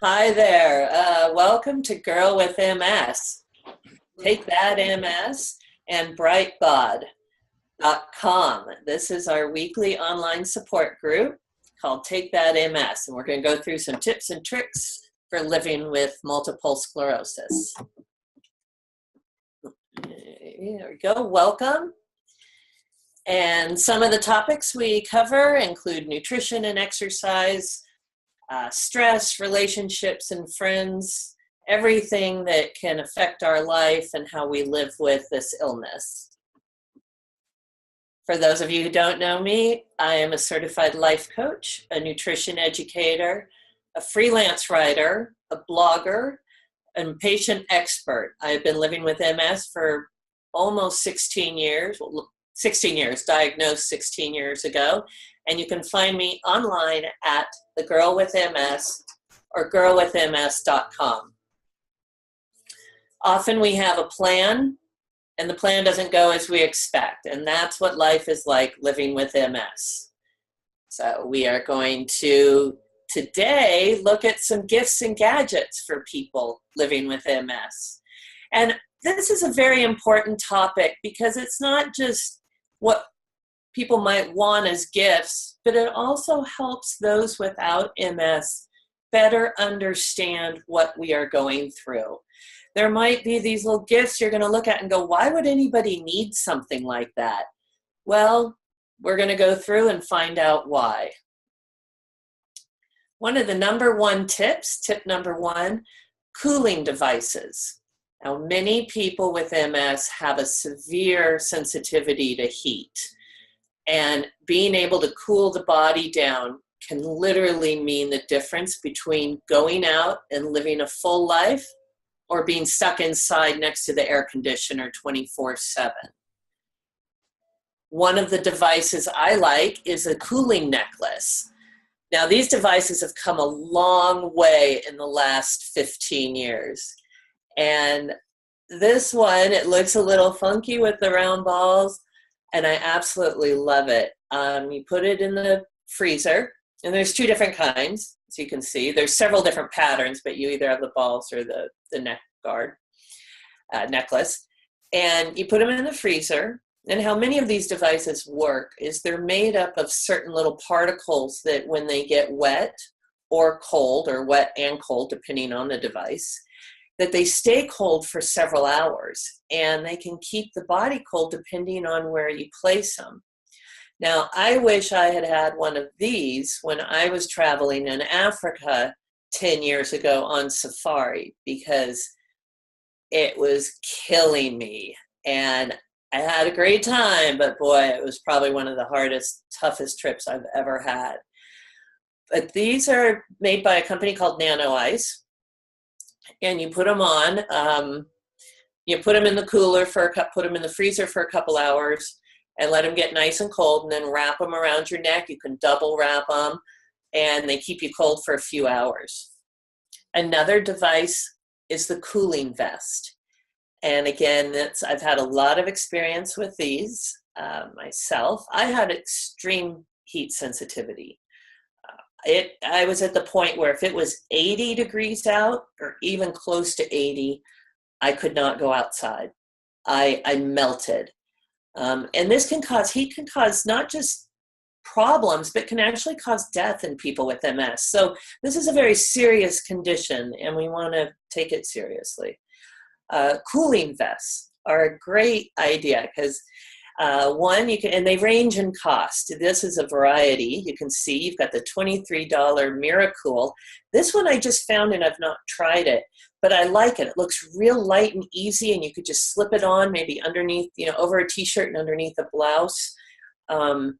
Hi there. Welcome to Girl with MS. Take that MS and brightbod.com. This is our weekly online support group called Take That MS, and we're going to go through some tips and tricks for living with multiple sclerosis. There we go. Welcome. And some of the topics we cover include nutrition and exercise, stress, relationships and friends, everything that can affect our life and how we live with this illness. For those of you who don't know me, I am a certified life coach, a nutrition educator, a freelance writer, a blogger, and patient expert. I've been living with MS for almost 16 years, diagnosed 16 years ago. And you can find me online at The Girl with MS or girlwithms.com. Often we have a plan, and the plan doesn't go as we expect. And that's what life is like living with MS. So we are going to today look at some gifts and gadgets for people living with MS. And this is a very important topic because it's not just what people might want as gifts, but it also helps those without MS better understand what we are going through. There might be these little gifts you're going to look at and go, why would anybody need something like that? Well, we're going to go through and find out why. One of the number one tips, tip number one, cooling devices. Now, many people with MS have a severe sensitivity to heat. And being able to cool the body down can literally mean the difference between going out and living a full life or being stuck inside next to the air conditioner 24/7. One of the devices I like is a cooling necklace. Now, these devices have come a long way in the last 15 years. And this one, it looks a little funky with the round balls, and I absolutely love it. You put it in the freezer, and there's two different kinds, as you can see. There's several different patterns, but you either have the balls or the neck guard necklace. And you put them in the freezer, and how many of these devices work is they're made up of certain little particles that when they get wet or cold, or wet and cold, depending on the device, that they stay cold for several hours, and they can keep the body cold depending on where you place them. Now, I wish I had had one of these when I was traveling in Africa 10 years ago on safari, because it was killing me. And I had a great time, but boy, it was probably one of the hardest, toughest trips I've ever had. But these are made by a company called Nano Ice. And you put them on, you put them in the cooler put them in the freezer for a couple hours and let them get nice and cold, and then wrap them around your neck. You can double wrap them, and they keep you cold for a few hours. Another device is the cooling vest. And again, I've had a lot of experience with these myself. I had extreme heat sensitivity. I was at the point where if it was 80 degrees out or even close to 80, I could not go outside. I melted. And heat can cause not just problems, but can actually cause death in people with MS. So this is a very serious condition, and we want to take it seriously. Cooling vests are a great idea because and they range in cost. This is a variety. You can see you've got the $23 Miracool. This one I just found and I've not tried it, but I like it. It looks real light and easy, and you could just slip it on maybe underneath, over a t-shirt and underneath a blouse. The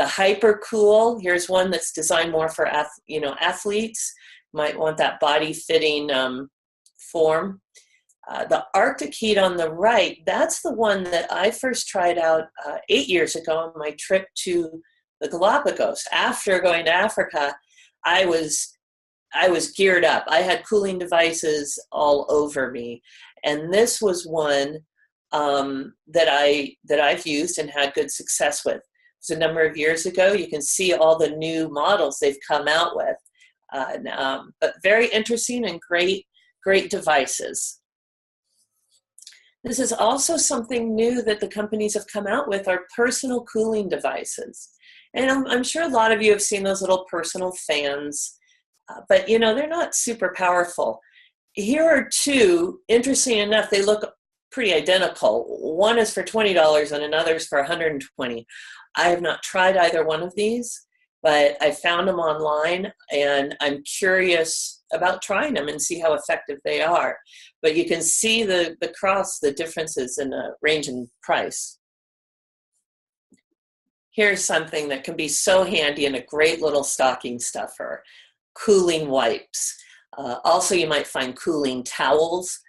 Hyper Cool, here's one that's designed more for athletes. Might want that body fitting form. The Arctic Heat on the right, that's the one that I first tried out 8 years ago on my trip to the Galapagos. After going to Africa, I was geared up. I had cooling devices all over me. And this was one that I've used and had good success with. It was a number of years ago. You can see all the new models they've come out with. But very interesting and great devices. This is also something new that the companies have come out with, are personal cooling devices. And I'm sure a lot of you have seen those little personal fans, but they're not super powerful. Here are two. Interesting enough, they look pretty identical. One is for $20 and another is for $120. I have not tried either one of these, but I found them online and I'm curious about trying them and see how effective they are. But you can see the differences in the range in price. Here's something that can be so handy and a great little stocking stuffer: cooling wipes. Also, you might find cooling towels.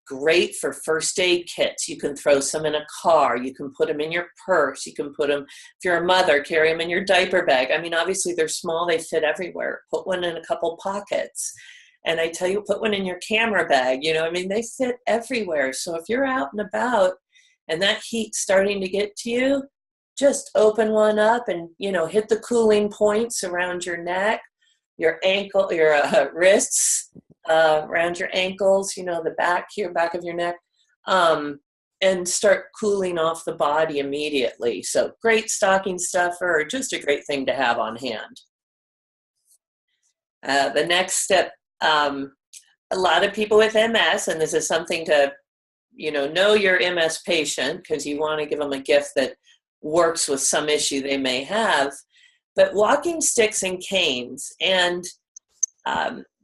Great for first aid kits. You can throw some in a car. You can put them in your purse. You can put them, if you're a mother, carry them in your diaper bag. I mean, obviously they're small, they fit everywhere. Put one in a couple pockets. And I tell you, put one in your camera bag. They fit everywhere. So if you're out and about and that heat's starting to get to you, just open one up and, hit the cooling points around your neck, your ankle, your wrists, around your ankles, the back of your neck, and start cooling off the body immediately. So great stocking stuffer, or just a great thing to have on hand. The next step, a lot of people with MS, and this is something to, know your MS patient, because you want to give them a gift that works with some issue they may have, but walking sticks and canes. And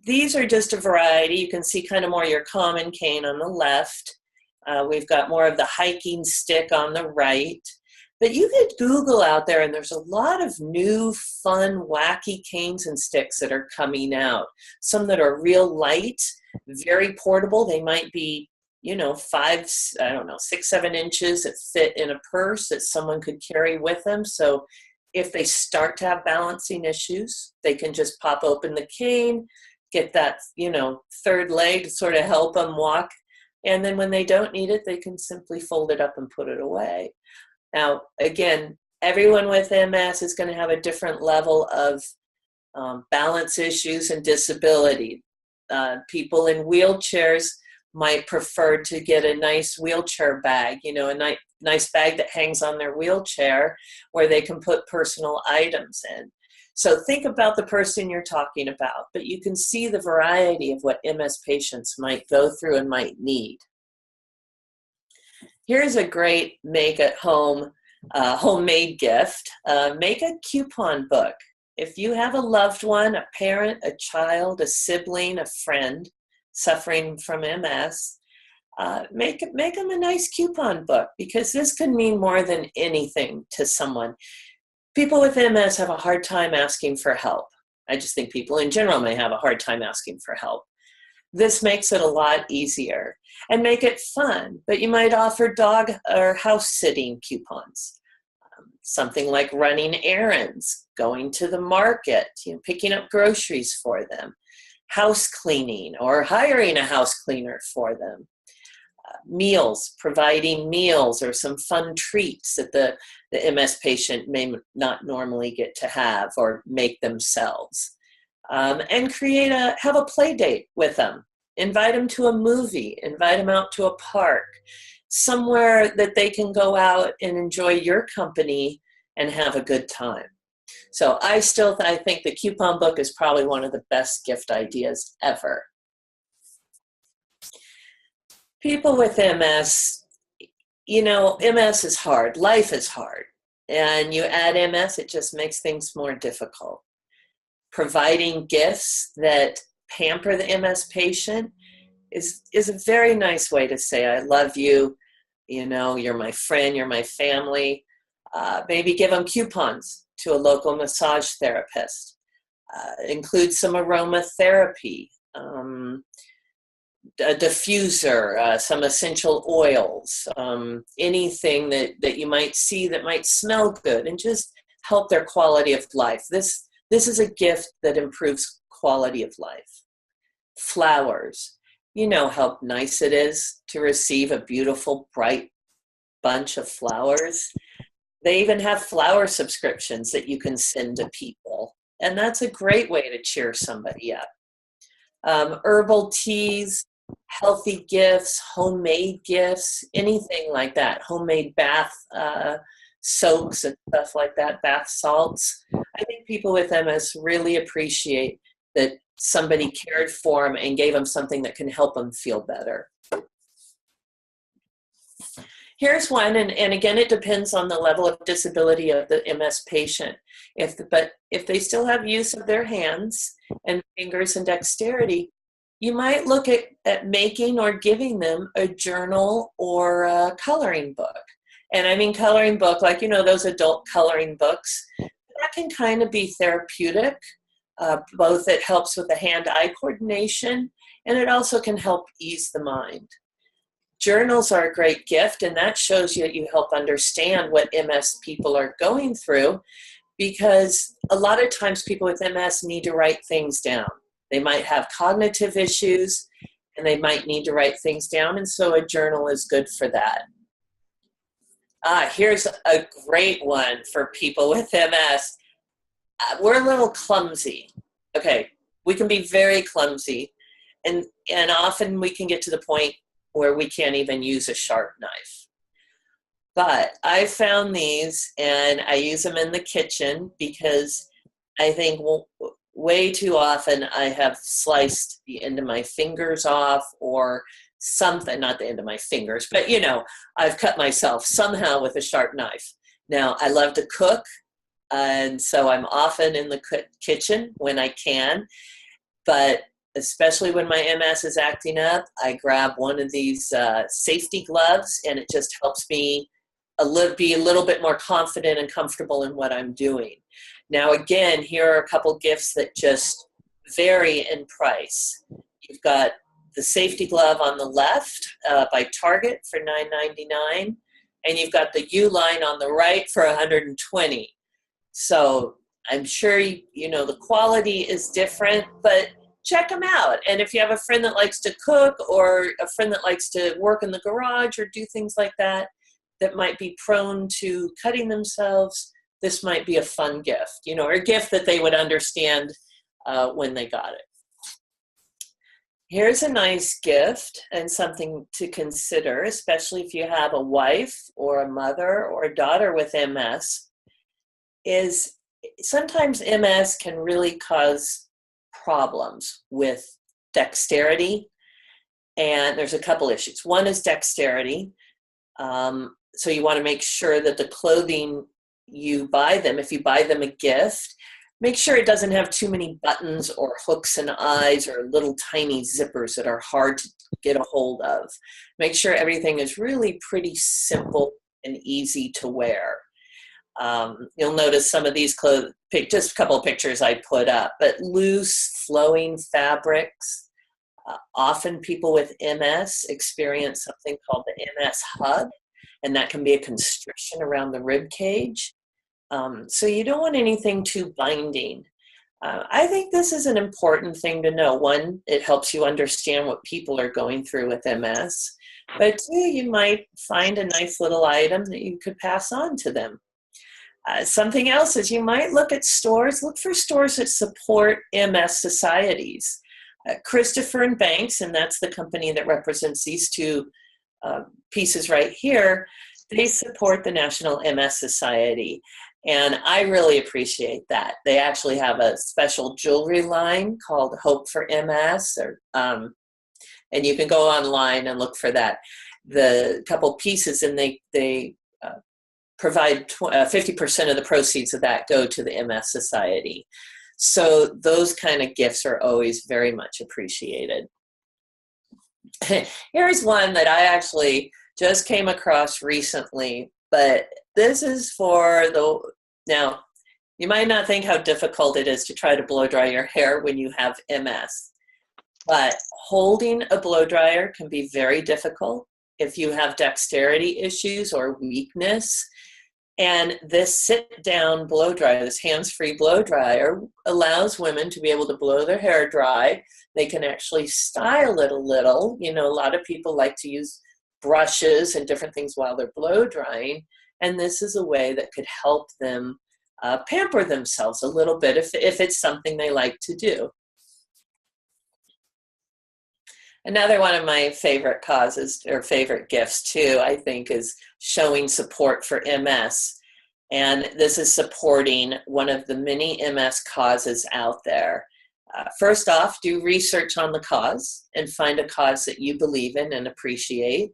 these are just a variety. You can see kind of more your common cane on the left. We've got more of the hiking stick on the right. But you could Google out there, and there's a lot of new, fun, wacky canes and sticks that are coming out. Some that are real light, very portable. They might be, 6, 7 inches that fit in a purse that someone could carry with them. So if they start to have balancing issues, they can just pop open the cane, get that, third leg to sort of help them walk. And then when they don't need it, they can simply fold it up and put it away. Now, again, everyone with MS is going to have a different level of balance issues and disability. People in wheelchairs might prefer to get a nice wheelchair bag, a nice bag that hangs on their wheelchair where they can put personal items in. So think about the person you're talking about, but you can see the variety of what MS patients might go through and might need. Here's a great make-at-home homemade gift. Make a coupon book. If you have a loved one, a parent, a child, a sibling, a friend suffering from MS, make them a nice coupon book, because this can mean more than anything to someone. People with MS have a hard time asking for help. I just think people in general may have a hard time asking for help. This makes it a lot easier, and make it fun. But you might offer dog or house sitting coupons. Something like running errands, going to the market, picking up groceries for them, house cleaning or hiring a house cleaner for them. Meals, providing meals or some fun treats that the MS patient may not normally get to have or make themselves. And have a play date with them. Invite them to a movie, invite them out to a park, somewhere that they can go out and enjoy your company and have a good time. So I think the coupon book is probably one of the best gift ideas ever. People with MS, MS is hard. Life is hard. And you add MS, it just makes things more difficult. Providing gifts that pamper the MS patient is a very nice way to say, I love you, you're my friend, you're my family. Maybe give them coupons to a local massage therapist. Include some aromatherapy, a diffuser, some essential oils, anything that you might see that might smell good and just help their quality of life. This is a gift that improves quality of life. Flowers. You know how nice it is to receive a beautiful, bright bunch of flowers. They even have flower subscriptions that you can send to people. and that's a great way to cheer somebody up. Herbal teas, healthy gifts, homemade gifts, anything like that. Homemade bath soaks and stuff like that, bath salts. I think people with MS really appreciate that somebody cared for them and gave them something that can help them feel better. Here's one, and again, it depends on the level of disability of the MS patient. But if they still have use of their hands and fingers and dexterity, you might look at making or giving them a journal or a coloring book. And I mean coloring book, like, those adult coloring books. That can kind of be therapeutic. Both it helps with the hand-eye coordination, and it also can help ease the mind. Journals are a great gift, and that shows you that you help understand what MS people are going through, because a lot of times people with MS need to write things down. They might have cognitive issues, and they might need to write things down, and so a journal is good for that. Here's a great one for people with MS. We're a little clumsy. Okay, we can be very clumsy, and often we can get to the point where we can't even use a sharp knife. But I found these, and I use them in the kitchen because I think way too often I have sliced the end of my fingers off or something, not the end of my fingers, but I've cut myself somehow with a sharp knife. Now, I love to cook, and so I'm often in the kitchen when I can, but especially when my MS is acting up, I grab one of these safety gloves, and it just helps me be a little bit more confident and comfortable in what I'm doing. Now, again, here are a couple gifts that just vary in price. You've got the safety glove on the left by Target for $9.99, and you've got the U-line on the right for $120. So I'm sure the quality is different, but check them out. And if you have a friend that likes to cook, or a friend that likes to work in the garage or do things like that might be prone to cutting themselves, this might be a fun gift, or a gift that they would understand when they got it. Here's a nice gift and something to consider, especially if you have a wife or a mother or a daughter with MS, is sometimes MS can really cause problems with dexterity, and there's a couple issues. One is dexterity. So you want to make sure that the clothing you buy them, if you buy them a gift, make sure it doesn't have too many buttons or hooks and eyes or little tiny zippers that are hard to get a hold of. Make sure everything is really pretty simple and easy to wear. You'll notice some of these clothes, just a couple of pictures I put up, but loose, flowing fabrics. Often people with MS experience something called the MS hug, and that can be a constriction around the rib cage. So you don't want anything too binding. I think this is an important thing to know. One, it helps you understand what people are going through with MS. But two, you might find a nice little item that you could pass on to them. Something else is you might look for stores that support MS societies. Christopher and Banks, and that's the company that represents these two pieces right here, they support the National MS Society. And I really appreciate that. They actually have a special jewelry line called Hope for MS, and you can go online and look for that. The couple pieces, and they provide 50% of the proceeds of that go to the MS Society. So those kind of gifts are always very much appreciated. Here's one that I actually just came across recently, but this is now, you might not think how difficult it is to try to blow dry your hair when you have MS, but holding a blow dryer can be very difficult if you have dexterity issues or weakness. And this sit-down blow dryer, this hands-free blow dryer, allows women to be able to blow their hair dry. They can actually style it a little. A lot of people like to use brushes and different things while they're blow drying. And this is a way that could help them pamper themselves a little bit if it's something they like to do. Another one of my favorite causes or favorite gifts too, I think, is showing support for MS. And this is supporting one of the many MS causes out there. First off, do research on the cause and find a cause that you believe in and appreciate.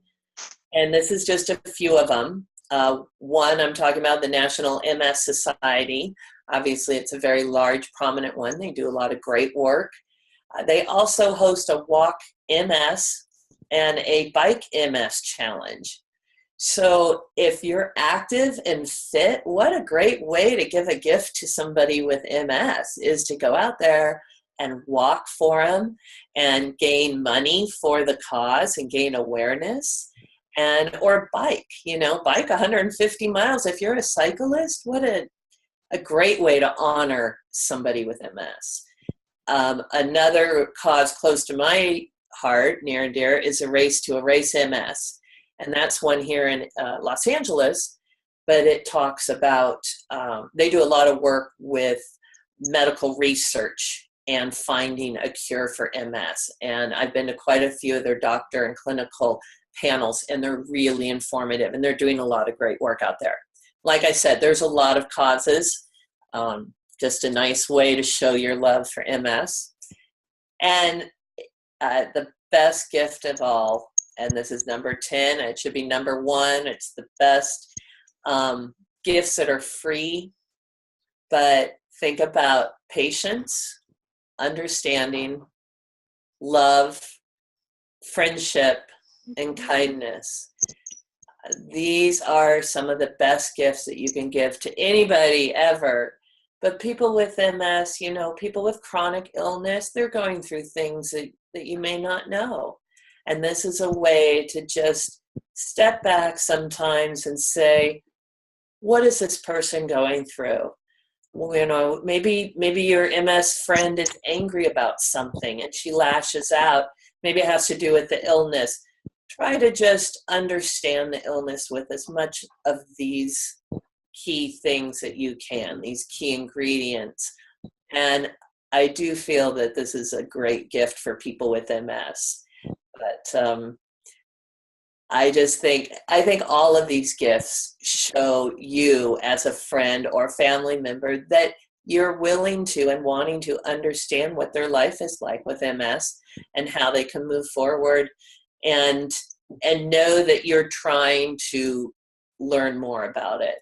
And this is just a few of them. One, I'm talking about the National MS Society. Obviously, it's a very large, prominent one. They do a lot of great work. They also host a Walk MS and a Bike MS challenge. So if you're active and fit, what a great way to give a gift to somebody with MS is to go out there and walk for them and gain money for the cause and gain awareness. And or bike, bike 150 miles. If you're a cyclist, what a great way to honor somebody with MS. Another cause close to my heart, near and dear, is a Race to Erase MS. And that's one here in Los Angeles, but it talks about, they do a lot of work with medical research and finding a cure for MS. And I've been to quite a few of their doctor and clinical panels, and they're really informative, and they're doing a lot of great work out there. Like I said, there's a lot of causes, just a nice way to show your love for MS. And the best gift of all, and this is number 10, it should be number 1, it's the best gifts that are free, but think about patience, understanding, love, friendship, and kindness. These are some of the best gifts that you can give to anybody ever. But people with MS, people with chronic illness, they're going through things that you may not know. And this is a way to just step back sometimes and say, what is this person going through? Maybe your MS friend is angry about something and she lashes out. Maybe it has to do with the illness. Try to just understand the illness with as much of these key things that you can, these key ingredients. And I do feel that this is a great gift for people with MS. But I think all of these gifts show you as a friend or family member that you're willing to and wanting to understand what their life is like with MS and how they can move forward, and know that you're trying to learn more about it.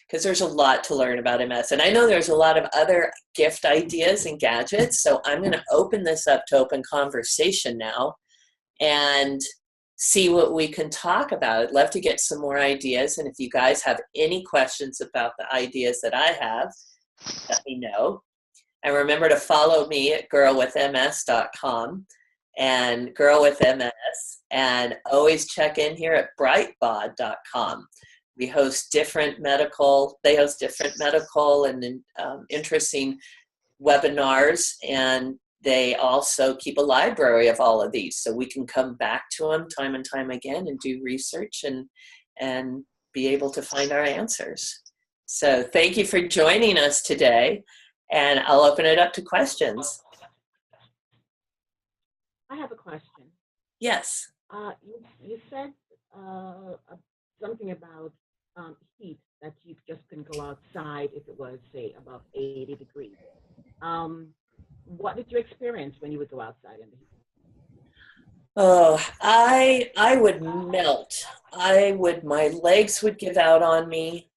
Because there's a lot to learn about MS. And I know there's a lot of other gift ideas and gadgets, so I'm going to open this up to open conversation now and see what we can talk about. I'd love to get some more ideas, and if you guys have any questions about the ideas that I have, let me know. And remember to follow me at girlwithms.com and girlwithms, and always check in here at brightbod.com. We host different medical and interesting webinars, and they also keep a library of all of these, so we can come back to them time and time again and do research and be able to find our answers. So thank you for joining us today, and I'll open it up to questions. I have a question. Yes. You said something about heat, that you just couldn't go outside if it was, say, above 80 degrees. What did you experience when you would go outside in the heat? Oh, I would melt. My legs would give out on me.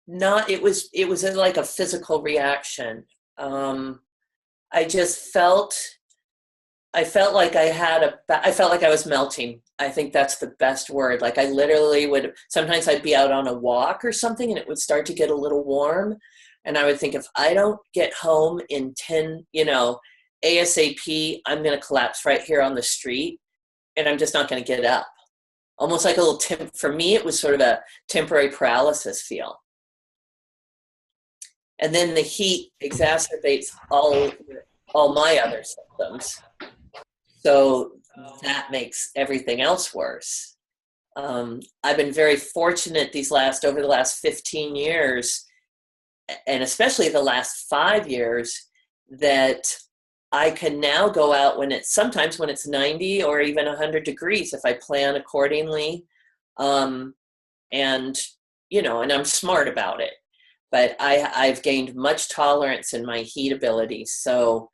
It was like a physical reaction. I felt like I felt like I was melting. I think that's the best word. Like I literally sometimes I'd be out on a walk or something and it would start to get a little warm. And I would think, if I don't get home in 10, ASAP, I'm going to collapse right here on the street and I'm just not going to get up. Almost like a little for me, it was sort of a temporary paralysis feel. And then the heat exacerbates all my other symptoms. So that makes everything else worse. I've been very fortunate over the last 15 years, and especially the last 5 years, that I can now go out sometimes when it's 90 or even 100 degrees if I plan accordingly. And, and I'm smart about it. But I've gained much tolerance in my heat ability. So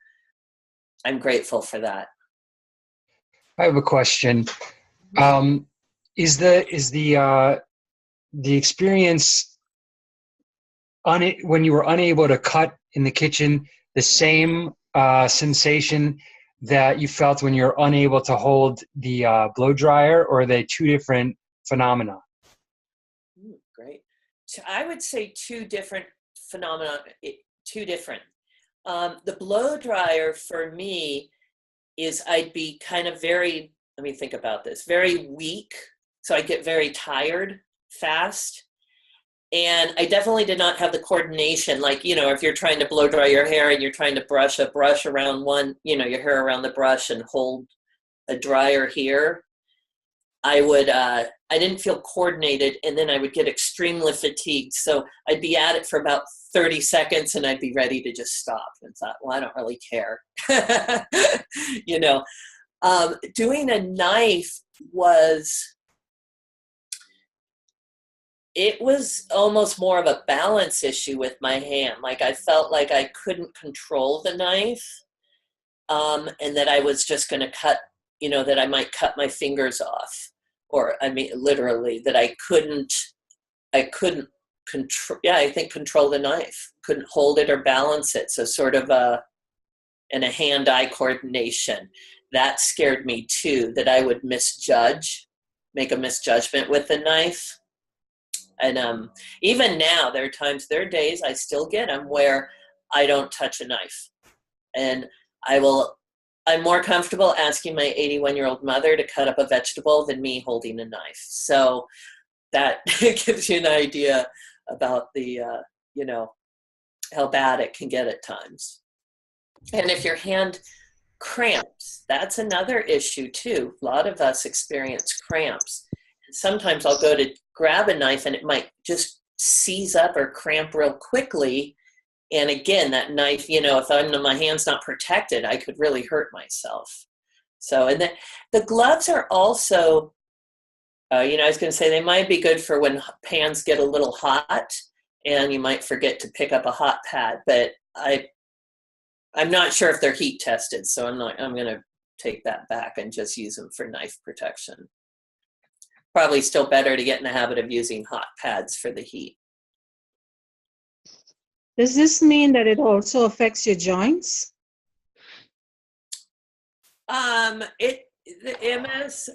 I'm grateful for that. I have a question. Is the experience when you were unable to cut in the kitchen the same sensation that you felt when you're unable to hold the blow dryer, or are they two different phenomena? Great. I would say two different phenomena. The blow dryer for me is I'd be kind of let me think about this, very weak. So I get very tired fast. And I definitely did not have the coordination, like, if you're trying to blow dry your hair and you're trying to brush a brush around your hair around the brush and hold a dryer here, I didn't feel coordinated, and then I would get extremely fatigued. So I'd be at it for about 30 seconds and I'd be ready to just stop and thought, well, I don't really care. Doing a knife it was almost more of a balance issue with my hand. Like I felt like I couldn't control the knife, and that I was just going to cut, that I might cut my fingers off, or literally that I couldn't control. Yeah, I think control the knife, couldn't hold it or balance it. So sort of a hand-eye coordination that scared me too. That I would make a misjudgment with the knife. And even now, there are days I still get them where I don't touch a knife. And I'm more comfortable asking my 81-year-old mother to cut up a vegetable than me holding a knife. So that gives you an idea about how bad it can get at times. And if your hand cramps, that's another issue too. A lot of us experience cramps. And sometimes I'll go to grab a knife and it might just seize up or cramp real quickly. And again, that knife, if my hand's not protected, I could really hurt myself. So, and then the gloves are also, I was going to say they might be good for when pans get a little hot and you might forget to pick up a hot pad, but I'm not sure if they're heat tested. So I'm going to take that back and just use them for knife protection. Probably still better to get in the habit of using hot pads for the heat. Does this mean that it also affects your joints? The MS,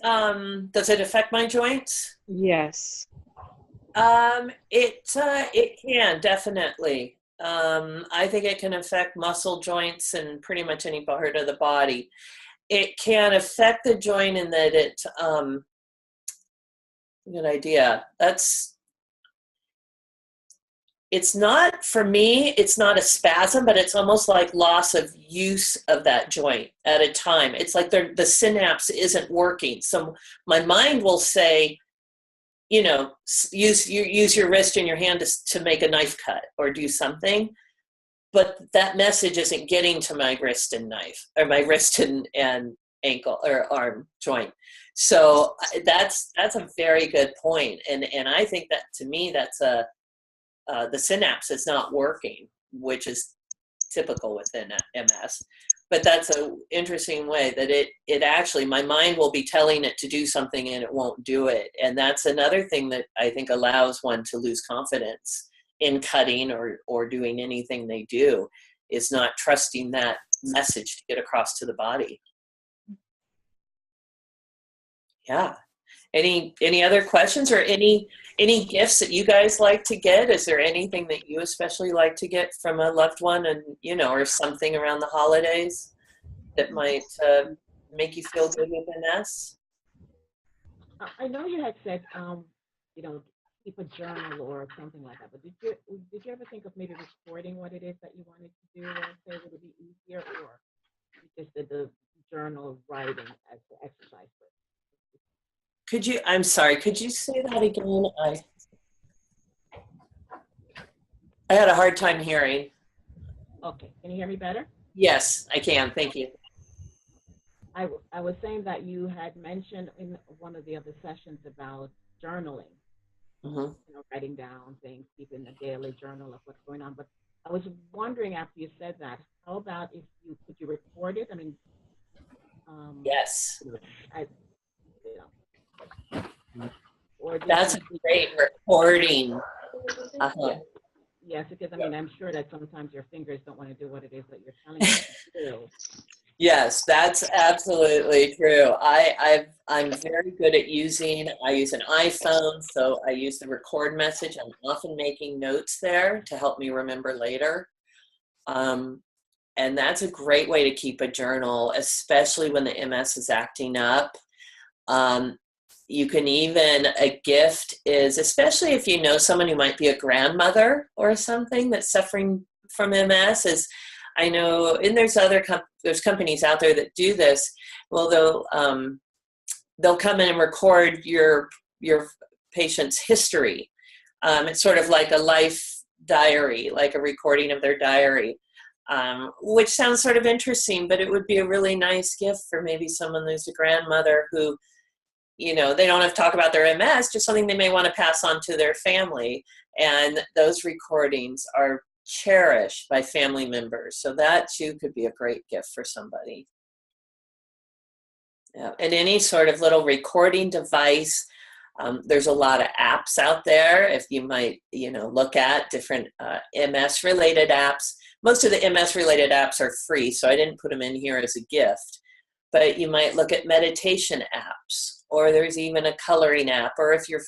does it affect my joints? Yes. It can definitely. I think it can affect muscle joints and pretty much any part of the body. It can affect the joint in that good idea. It's not, for me, it's not a spasm, but it's almost like loss of use of that joint at a time. It's like the synapse isn't working. So my mind will say, use your wrist and your hand to make a knife cut or do something. But that message isn't getting to my wrist and knife, or my wrist and ankle or arm joint. So that's a very good point. And I think that, to me, that's the synapse is not working, which is typical within MS. But that's an interesting way that it actually, my mind will be telling it to do something and it won't do it. And that's another thing that I think allows one to lose confidence in cutting or doing anything they do, is not trusting that message to get across to the body. Yeah. Any other questions or any gifts that you guys like to get? Is there anything that you especially like to get from a loved one, and or something around the holidays that might make you feel good with MS? I know you had said, keep a journal or something like that, but did you ever think of maybe recording what it is that you wanted to do? Or say, would it be easier, or you just did the journal writing as the exercise? I'm sorry, could you say that again? I had a hard time hearing. Okay, can you hear me better? Yes, I can. Thank you. I was saying that you had mentioned in one of the other sessions about journaling, Mm-hmm. writing down things, keeping a daily journal of what's going on. But I was wondering after you said that, how about if could you record it? I mean, Yes. I, or just That's a great recording. Uh-huh. Yes, because I mean, I'm sure that sometimes your fingers don't want to do what it is that you're telling them to do. Yes, that's absolutely true. I'm very good at I use an iPhone, so I use the record message. I'm often making notes there to help me remember later. And that's a great way to keep a journal, especially when the MS is acting up. You can even, a gift is, especially if you know someone who might be a grandmother or something that's suffering from MS, is I know, and there's there's companies out there that do this. Well, they'll come in and record your patient's history. It's sort of like a life diary, like a recording of their diary, which sounds sort of interesting, but it would be a really nice gift for maybe someone who's a grandmother who, they don't have to talk about their MS, just something they may want to pass on to their family. And those recordings are cherished by family members. So that too could be a great gift for somebody. Yeah. And any sort of little recording device. There's a lot of apps out there. If you might, look at different MS related apps. Most of the MS related apps are free, so I didn't put them in here as a gift. But you might look at meditation apps, or there's even a coloring app, or if you're,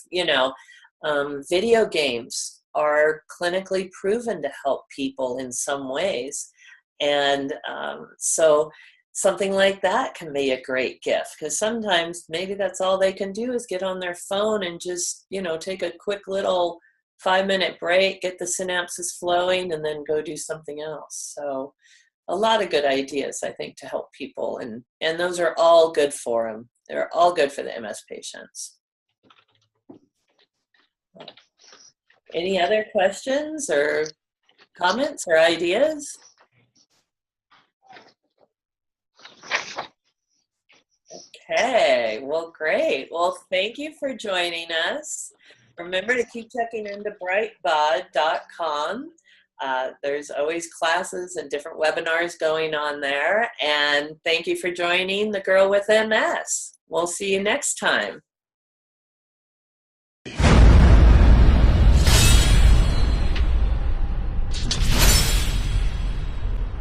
video games are clinically proven to help people in some ways. And so something like that can be a great gift, because sometimes maybe that's all they can do is get on their phone and just, take a quick little 5-minute break, get the synapses flowing, and then go do something else. So a lot of good ideas, I think, to help people. And those are all good for them. They're all good for the MS patients. Any other questions or comments or ideas? Okay, well, great. Well, thank you for joining us. Remember to keep checking into brightbod.com. There's always classes and different webinars going on there. And thank you for joining the Girl with MS. We'll see you next time.